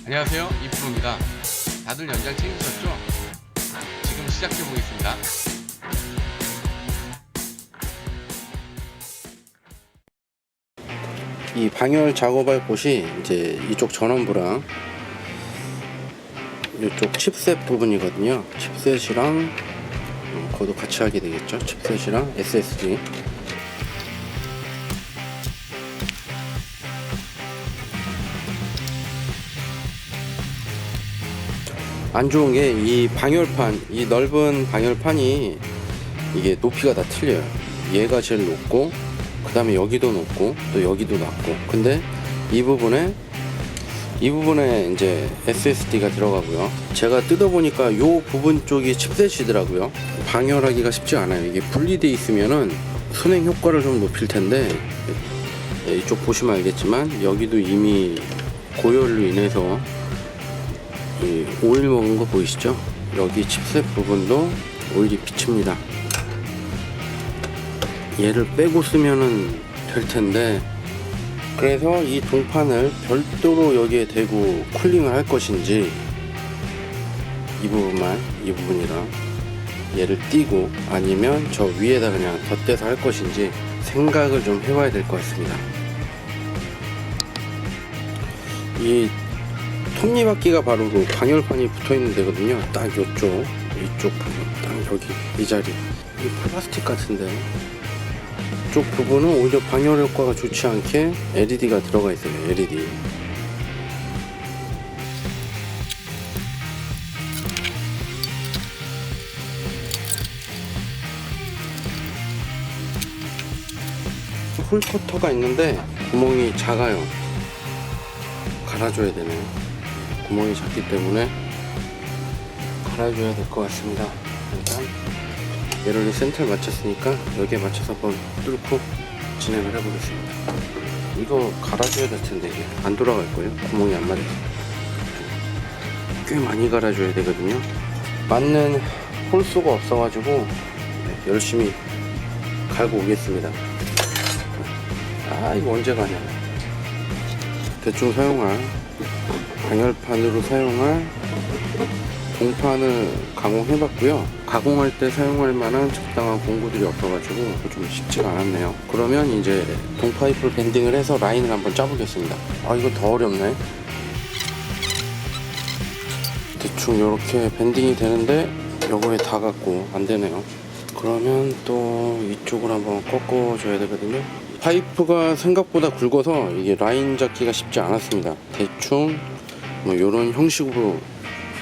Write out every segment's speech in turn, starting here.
안녕하세요, 이프로입니다. 다들 연장 챙기셨죠? 지금 시작해 보겠습니다. 이 방열 작업할 곳이 이제 이쪽 전원부랑 이쪽 칩셋 부분이거든요. 칩셋이랑 그것도 같이 하게 되겠죠. 칩셋이랑 SSD. 안 좋은 게 이 방열판, 이 넓은 방열판이 이게 높이가 다 틀려요. 얘가 제일 높고, 그 다음에 여기도 높고, 또 여기도 낮고. 근데 이 부분에 이제 SSD가 들어가고요. 제가 뜯어보니까 이 부분 쪽이 칩셋이더라고요. 방열하기가 쉽지 않아요. 이게 분리되어 있으면은 순행 효과를 좀 높일 텐데, 이쪽 보시면 알겠지만 여기도 이미 고열로 인해서 이 오일 먹은 거 보이시죠? 여기 칩셋 부분도 오일이 비칩니다. 얘를 빼고 쓰면은 될 텐데, 그래서 이 동판을 별도로 여기에 대고 쿨링을 할 것인지, 이 부분이랑 얘를 띄고 아니면 저 위에다 그냥 덧대서 할 것인지 생각을 좀 해봐야 될 것 같습니다. 이 톱니바퀴가 바로 그 방열판이 붙어있는 데거든요. 딱 이쪽 부분, 딱 여기 이 자리. 이 플라스틱 같은데 이쪽 부분은 오히려 방열 효과가 좋지 않게 LED가 들어가 있어요. LED. 홀커터가 있는데 구멍이 작아요. 갈아줘야 되네요. 구멍이 작기 때문에 갈아줘야 될 것 같습니다. 일단 얘를 센터에 맞췄으니까 여기에 맞춰서 한번 뚫고 진행을 해보겠습니다. 이거 갈아줘야 될 텐데 이게 안 돌아갈 거예요. 구멍이 안 맞아서 꽤 많이 갈아줘야 되거든요. 맞는 홀수가 없어가지고 열심히 갈고 오겠습니다. 이거 언제 가냐. 대충 사용할 방열판으로 사용할 동판을 가공해봤고요. 가공할 때 사용할 만한 적당한 공구들이 없어가지고 좀 쉽지가 않았네요. 그러면 이제 동파이프를 밴딩을 해서 라인을 한번 짜보겠습니다. 이거 더 어렵네. 대충 이렇게 밴딩이 되는데 요거에 닿았고 안 되네요. 그러면 또 이쪽을 한번 꺾어줘야 되거든요. 파이프가 생각보다 굵어서 이게 라인 잡기가 쉽지 않았습니다. 대충 뭐 요런 형식으로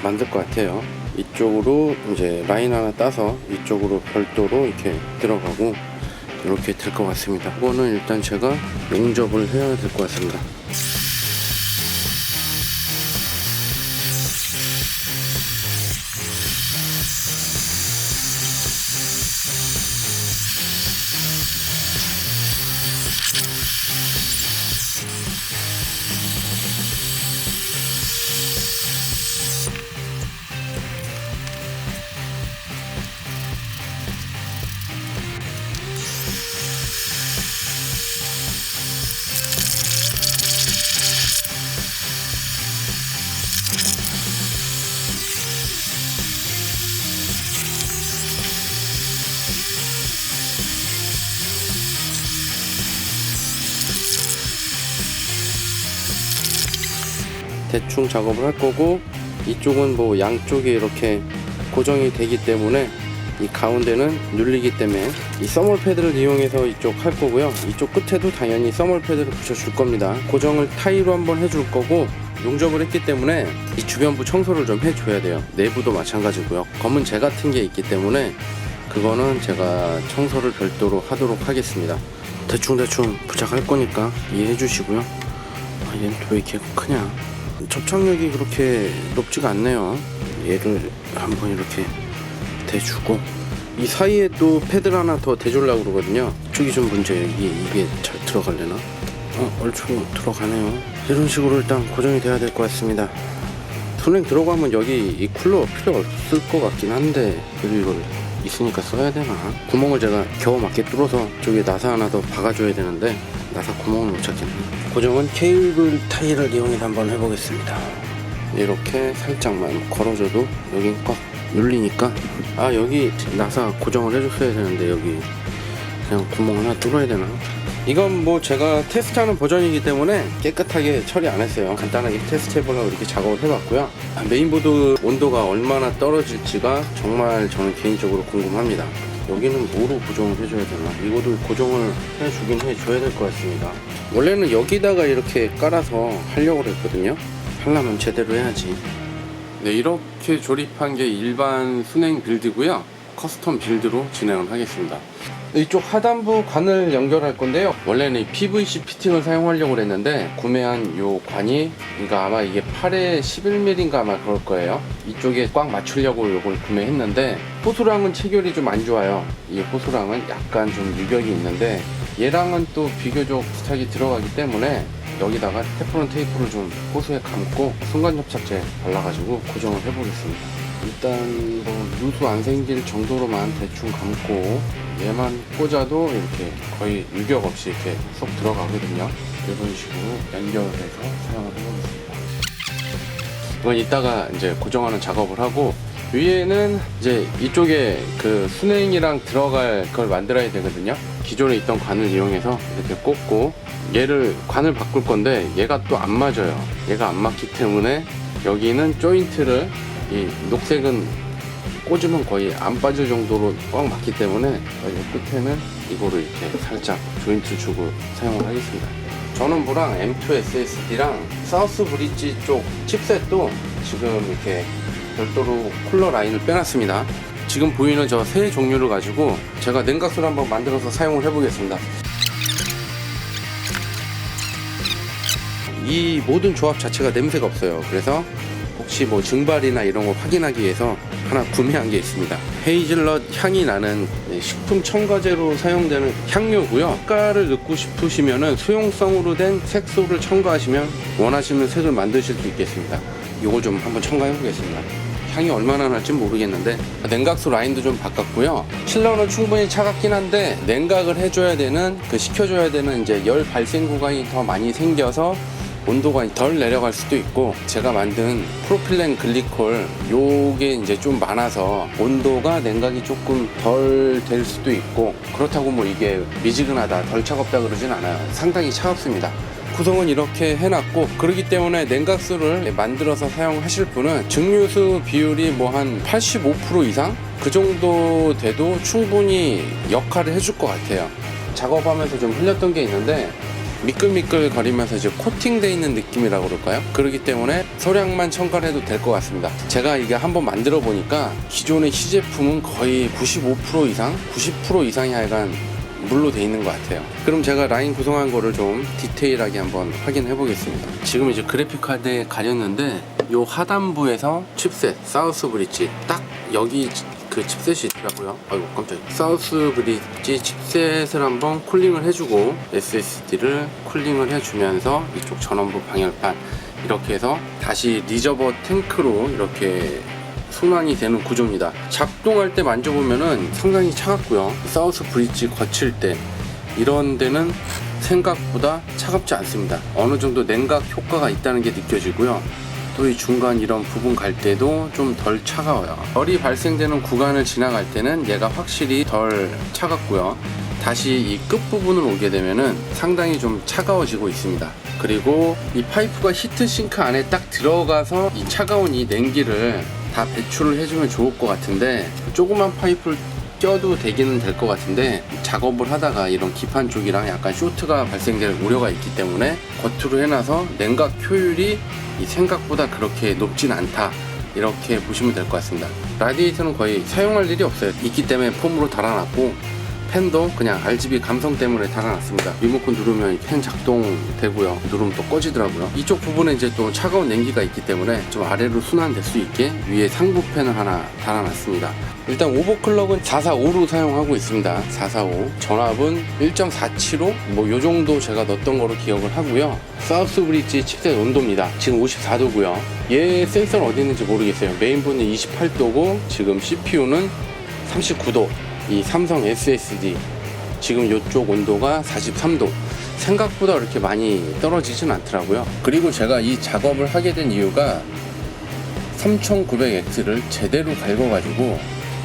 만들 것 같아요. 이쪽으로 이제 라인 하나 따서 이쪽으로 별도로 이렇게 들어가고 이렇게 될 것 같습니다. 이거는 일단 제가 용접을 해야 될 것 같습니다. 대충 작업을 할 거고, 이쪽은 뭐 양쪽에 이렇게 고정이 되기 때문에 이 가운데는 눌리기 때문에 이 써멀 패드를 이용해서 이쪽 할 거고요. 이쪽 끝에도 당연히 써멀 패드를 붙여줄 겁니다. 고정을 타이로 한번 해줄 거고, 용접을 했기 때문에 이 주변부 청소를 좀 해줘야 돼요. 내부도 마찬가지고요. 검은 재 같은 게 있기 때문에 그거는 제가 청소를 별도로 하도록 하겠습니다. 대충 부착할 거니까 이해해 주시고요. 얘는 왜 이렇게 크냐. 접착력이 그렇게 높지가 않네요. 얘를 한번 이렇게 대주고, 이 사이에 또 패드를 하나 더 대주려고 그러거든요. 이쪽이 좀 문제예요. 이게 잘 들어갈려나? 얼추 들어가네요. 이런 식으로 일단 고정이 돼야 될 것 같습니다. 손행 들어가면 여기 이 쿨러 필요 없을 것 같긴 한데, 그래도 이걸 있으니까 써야 되나? 구멍을 제가 겨우 맞게 뚫어서 저기에 나사 하나 더 박아줘야 되는데 나사 구멍을 못 찾겠네. 고정은 케이블 타이를 이용해서 한번 해보겠습니다. 이렇게 살짝만 걸어줘도 여긴 꽉 눌리니까, 아 여기 나사 고정을 해줬어야 되는데 여기 그냥 구멍 하나 뚫어야 되나? 이건 뭐 제가 테스트하는 버전이기 때문에 깨끗하게 처리 안 했어요. 간단하게 테스트 해보려고 이렇게 작업을 해봤고요. 메인보드 온도가 얼마나 떨어질지가 정말 저는 개인적으로 궁금합니다. 여기는 뭐로 고정을 해줘야 되나? 이것도 고정을 해주긴 해줘야 될 것 같습니다. 원래는 여기다가 이렇게 깔아서 하려고 했거든요. 하려면 제대로 해야지. 네, 이렇게 조립한 게 일반 순행 빌드고요. 커스텀 빌드로 진행을 하겠습니다. 이쪽 하단부 관을 연결할 건데요. 원래는 이 PVC 피팅을 사용하려고 했는데 구매한 요 관이, 그러니까 아마 이게 8에 11mm인가 아마 그럴 거예요. 이쪽에 꽉 맞추려고 요걸 구매했는데 호수랑은 체결이 좀 안 좋아요. 이 호수랑은 약간 좀 유격이 있는데 얘랑은 또 비교적 비슷하게 들어가기 때문에 여기다가 테프론 테이프를 좀 호수에 감고 순간접착제 발라가지고 고정을 해보겠습니다. 일단 뭐 누수 안 생길 정도로만 대충 감고 얘만 꽂아도 이렇게 거의 유격 없이 이렇게 쏙 들어가거든요. 이런 식으로 연결해서 사용을 해보겠습니다. 이건 이따가 이제 고정하는 작업을 하고, 위에는 이제 이쪽에 그 순행이랑 들어갈 걸 만들어야 되거든요. 기존에 있던 관을 이용해서 이렇게 꽂고, 얘를 관을 바꿀 건데 얘가 또 안 맞아요. 얘가 안 맞기 때문에 여기는 조인트를, 이 녹색은 꽂으면 거의 안 빠질 정도로 꽉 맞기 때문에 여기 끝에는 이거를 이렇게 살짝 조인트 주고 사용을 하겠습니다. 전원부랑 M2 SSD랑 사우스 브릿지 쪽 칩셋도 지금 이렇게 별도로 쿨러 라인을 빼놨습니다. 지금 보이는 저 세 종류를 가지고 제가 냉각수를 한번 만들어서 사용을 해보겠습니다. 이 모든 조합 자체가 냄새가 없어요. 그래서 혹시 뭐 증발이나 이런 거 확인하기 위해서 하나 구매한 게 있습니다. 헤이즐넛 향이 나는 식품 첨가제로 사용되는 향료고요. 색깔을 넣고 싶으시면은 수용성으로 된 색소를 첨가하시면 원하시는 색을 만드실 수 있겠습니다. 이걸 좀 한번 첨가해 보겠습니다. 향이 얼마나 날지 모르겠는데, 냉각수 라인도 좀 바꿨고요. 칠러는 충분히 차갑긴 한데 냉각을 해줘야 되는, 식혀줘야 되는 이제 열 발생 구간이 더 많이 생겨서 온도가 덜 내려갈 수도 있고, 제가 만든 프로필렌 글리콜 요게 이제 좀 많아서 온도가 냉각이 조금 덜 될 수도 있고, 그렇다고 뭐 이게 미지근하다 덜 차갑다 그러진 않아요. 상당히 차갑습니다. 구성은 이렇게 해놨고, 그렇기 때문에 냉각수를 만들어서 사용하실 분은 증류수 비율이 뭐 한 85% 이상? 그 정도 돼도 충분히 역할을 해줄 것 같아요. 작업하면서 좀 흘렸던 게 있는데 미끌미끌 거리면서 이제 코팅되어 있는 느낌이라고 그럴까요? 그렇기 때문에 소량만 첨가를 해도 될 것 같습니다. 제가 이게 한번 만들어 보니까 기존의 시제품은 거의 95% 이상, 90% 이상이 하여간 물로 돼 있는 것 같아요. 그럼 제가 라인 구성한 거를 좀 디테일하게 한번 확인해 보겠습니다. 지금 이제 그래픽 카드에 가렸는데 요 하단부에서 칩셋, 사우스 브릿지 딱 여기 그 칩셋이 있더라고요. 아이고 깜짝이야. 사우스 브릿지 칩셋을 한번 쿨링을 해주고 SSD를 쿨링을 해주면서 이쪽 전원부 방열판 이렇게 해서 다시 리저버 탱크로 이렇게 순환이 되는 구조입니다. 작동할 때 만져보면은 상당히 차갑고요. 사우스 브릿지 거칠 때 이런 데는 생각보다 차갑지 않습니다. 어느 정도 냉각 효과가 있다는 게 느껴지고요. 또 이 중간 이런 부분 갈 때도 좀 덜 차가워요. 열이 발생되는 구간을 지나갈 때는 얘가 확실히 덜 차갑고요. 다시 이 끝부분을 오게 되면은 상당히 좀 차가워지고 있습니다. 그리고 이 파이프가 히트싱크 안에 딱 들어가서 이 차가운 이 냉기를 다 배출을 해주면 좋을 것 같은데, 조그만 파이프를 껴도 되기는 될 것 같은데 작업을 하다가 이런 기판 쪽이랑 약간 쇼트가 발생될 우려가 있기 때문에 겉으로 해놔서 냉각 효율이 이 생각보다 그렇게 높진 않다, 이렇게 보시면 될 것 같습니다. 라디에이터는 거의 사용할 일이 없어요. 있기 때문에 폼으로 달아놨고, 팬도 그냥 RGB 감성 때문에 달아놨습니다. 리모컨 누르면 팬 작동되고요. 누르면 또 꺼지더라고요. 이쪽 부분에 이제 또 차가운 냉기가 있기 때문에 좀 아래로 순환될 수 있게 위에 상부 팬을 하나 달아놨습니다. 일단 오버클럭은 445로 사용하고 있습니다. 445 전압은 1.475 뭐 요정도 제가 넣었던 거로 기억을 하고요. 사우스 브릿지 칩셋 온도입니다. 지금 54도고요 얘 센서는 어디 있는지 모르겠어요. 메인보드는 28도고 지금 CPU는 39도. 이 삼성 SSD 지금 이쪽 온도가 43도. 생각보다 그렇게 많이 떨어지진 않더라고요. 그리고 제가 이 작업을 하게 된 이유가 3900X를 제대로 갈궈가지고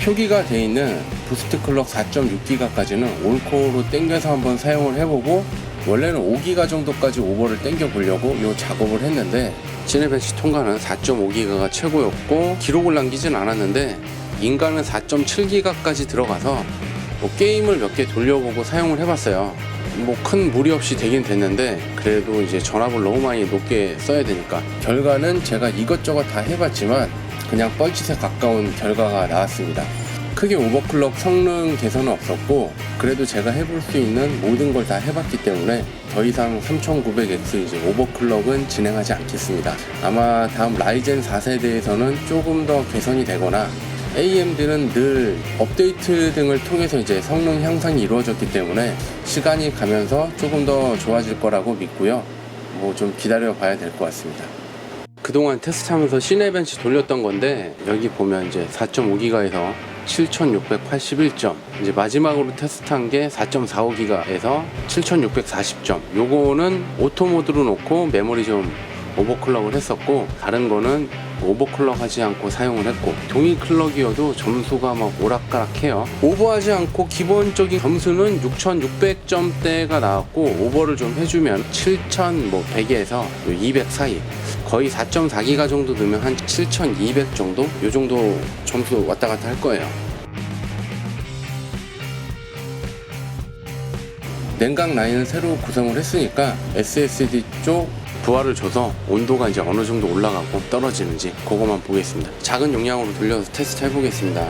표기가 돼 있는 부스트 클럭 4.6기가까지는 올코어로 당겨서 한번 사용을 해보고, 원래는 5기가 정도까지 오버를 당겨 보려고 이 작업을 했는데, 시네벤치 통과는 4.5기가가 최고였고 기록을 남기진 않았는데, 인간은 4.7기가까지 들어가서 뭐 게임을 몇 개 돌려보고 사용을 해봤어요. 뭐 큰 무리 없이 되긴 됐는데, 그래도 이제 전압을 너무 많이 높게 써야 되니까 결과는 제가 이것저것 다 해봤지만 그냥 뻘짓에 가까운 결과가 나왔습니다. 크게 오버클럭 성능 개선은 없었고, 그래도 제가 해볼 수 있는 모든 걸 다 해봤기 때문에 더 이상 3900X 이제 오버클럭은 진행하지 않겠습니다. 아마 다음 라이젠 4세대에서는 조금 더 개선이 되거나, AMD는 늘 업데이트 등을 통해서 이제 성능 향상이 이루어졌기 때문에 시간이 가면서 조금 더 좋아질 거라고 믿고요. 뭐 좀 기다려 봐야 될 것 같습니다. 그동안 테스트하면서 시네벤치 돌렸던 건데, 여기 보면 이제 4.5기가에서 7681점, 이제 마지막으로 테스트한 게 4.45기가에서 7640점. 요거는 오토 모드로 놓고 메모리 좀 오버클럭을 했었고, 다른 거는 오버클럭 하지 않고 사용을 했고, 동일 클럭이어도 점수가 막 오락가락해요. 오버하지 않고 기본적인 점수는 6600점대가 나왔고, 오버를 좀 해주면 7100에서 200 사이, 거의 4.4기가 정도 넣으면 한 7200 정도? 요 정도 점수 왔다 갔다 할 거예요. 냉각 라인을 새로 구성을 했으니까 SSD 쪽 부하를 줘서 온도가 이제 어느 정도 올라가고 떨어지는지 그것만 보겠습니다. 작은 용량으로 돌려서 테스트 해보겠습니다.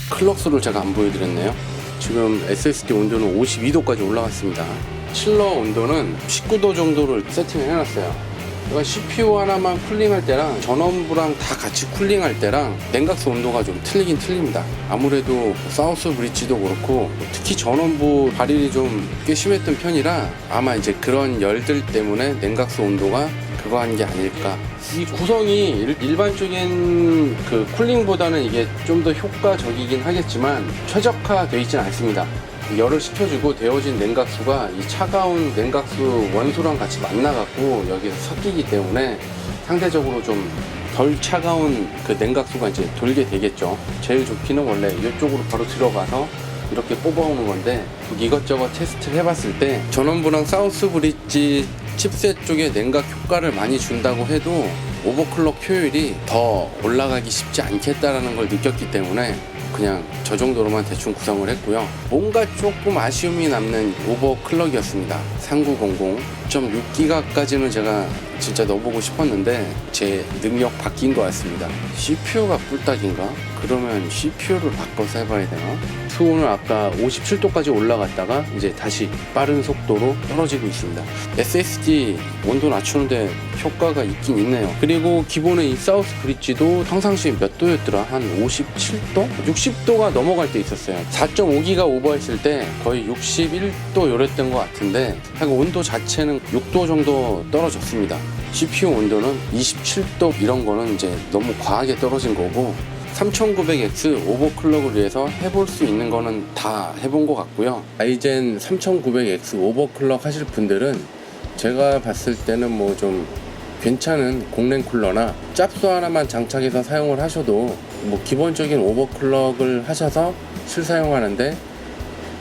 클럭수를 제가 안 보여드렸네요. 지금 SSD 온도는 52도까지 올라갔습니다. 칠러 온도는 19도 정도를 세팅을 해놨어요. 그러니까 CPU 하나만 쿨링할 때랑 전원부랑 다 같이 쿨링할 때랑 냉각수 온도가 좀 틀리긴 틀립니다. 아무래도 사우스 브릿지도 그렇고, 특히 전원부 발열이 좀 꽤 심했던 편이라 아마 이제 그런 열들 때문에 냉각수 온도가 그거 한 게 아닐까. 이 구성이 일반적인 그 쿨링보다는 이게 좀 더 효과적이긴 하겠지만 최적화되어 있지는 않습니다. 열을 식혀주고 데워진 냉각수가 이 차가운 냉각수 원소랑 같이 만나갖고 여기서 섞이기 때문에 상대적으로 좀 덜 차가운 그 냉각수가 이제 돌게 되겠죠. 제일 좋기는 원래 이쪽으로 바로 들어가서 이렇게 뽑아오는 건데, 이것저것 테스트를 해봤을 때 전원부랑 사우스 브릿지 칩셋 쪽에 냉각 효과를 많이 준다고 해도 오버클럭 효율이 더 올라가기 쉽지 않겠다라는 걸 느꼈기 때문에 그냥 저 정도로만 대충 구성을 했고요. 뭔가 조금 아쉬움이 남는 오버클럭이었습니다. 3900 6.6기가까지는 제가 진짜 넣어보고 싶었는데 제 능력 바뀐 것 같습니다. CPU가 꿀딱인가? 그러면 CPU를 바꿔서 해봐야 되나? 수온은 아까 57도까지 올라갔다가 이제 다시 빠른 속도로 떨어지고 있습니다. SSD 온도 낮추는데 효과가 있긴 있네요. 그리고 기본에 이 사우스 브릿지도 평상시에 몇 도였더라? 한 57도? 60도가 넘어갈 때 있었어요. 4.5기가 오버했을 때 거의 61도 요랬던 것 같은데, 하여간 온도 자체는 6도 정도 떨어졌습니다. CPU 온도는 27도 이런 거는 이제 너무 과하게 떨어진 거고, 3900X 오버클럭을 위해서 해볼 수 있는 거는 다 해본 것 같고요. 라이젠 3900X 오버클럭 하실 분들은 제가 봤을 때는 뭐 좀 괜찮은 공랭 쿨러나 짭수 하나만 장착해서 사용을 하셔도 뭐 기본적인 오버클럭을 하셔서 실사용하는데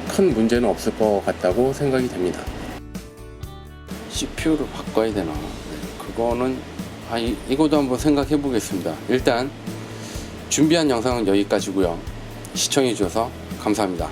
큰 문제는 없을 것 같다고 생각이 됩니다. CPU를 바꿔야 되나? 그거는 이것도 한번 생각해 보겠습니다. 일단 준비한 영상은 여기까지고요. 시청해 주셔서 감사합니다.